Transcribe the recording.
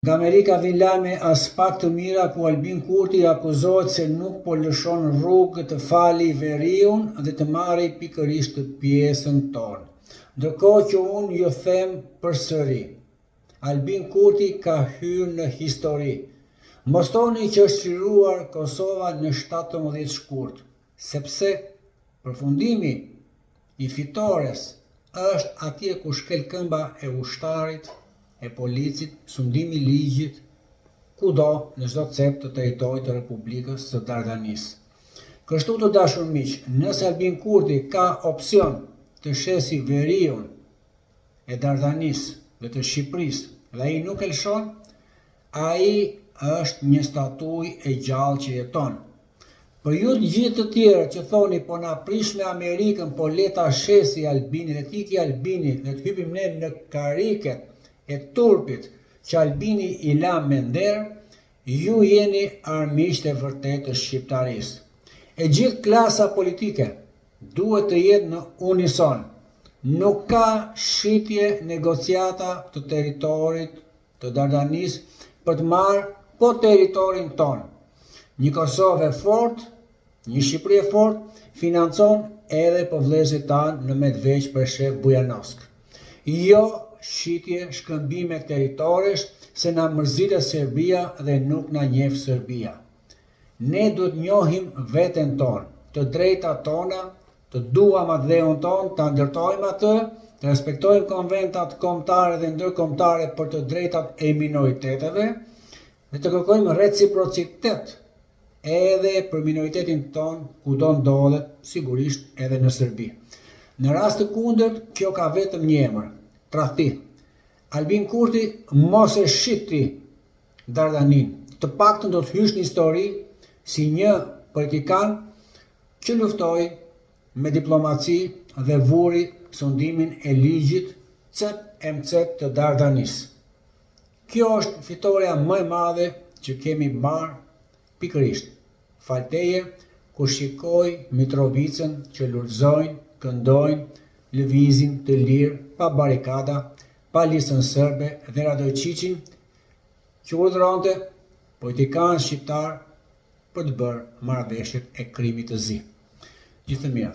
Nga Amerika vin lajme as pak të mira ku Albin Kurti akuzohet se nuk po lëshon rrugë të fali veriun dhe të marrë pikërisht të pjesën tonë. Ndërkohë që unë ju them përsëri, Albin Kurti ka hyrë në histori. Mos thoni që është çliruar Kosova në 17 shkurt, sepse përfundimi i fitores është atje ku shkel këmba e ushtarit, e policit, sundimi i ligjit, kudo në çdo cep të territorit të Republikës së Dardanisë. Kështu të dashur miq, nëse Albin Kurti ka opsion të shesi veriun e Dardanisë dhe të Shqipërisë dhe ai nuk e lëshon, ai është një statuj e gjallë që jeton. Për ju të gjithë të tjerë që thoni po na prish me Amerikën, po leta shesi Albini dhe tiki Albini dhe të hypim ne në kariket e turpit që Albini i la me nder, ju jeni armiqtë e vërtetë të shqiptarisë. E gjithë klasa politike duhet të jetë në unison. Nuk ka shitje negociata të territorit të Dardanisë për të marrë po territorin tonë. Një Kosovë e fortë, një Shqipëri e fortë, financon edhe po vëllezërit tanë në Medveq për shef Bujanovsk. Jo shitje shkëmbime territoresh se na mërzitet Serbia dhe nuk na njeh Serbia. Ne duhet njohim veten tonë, të drejtat tona, të duam atë dheun tonë, të ndërtojmë atë, të respektojmë konventat kombëtare dhe ndërkombëtare për të drejtat e minoriteteve dhe të kërkojmë reciprocitet edhe për minoritetin ton kudo ndodhet, sigurisht edhe në Serbi. Në rast të kundërt, kjo ka vetëm një emër, tradhti. Albin Kurti mos e shiti Dardanin, të paktën do të hysh në histori si një politikan që luftoi me diplomaci dhe vuri sundimin e ligjit cep e mcep të Dardanisë. Kjo është fitoria më e madhe që kemi marrë pikërisht falteje ku shikoj Mitrovicën që lulëzojnë, këndojnë, lëvizin të lirë, pa barikada, pa listën serbe dhe Radojčićin që urdhëronte politikanë shqiptar për të bërë marrëveshjet e krimit të zi. Gjithë të mirë.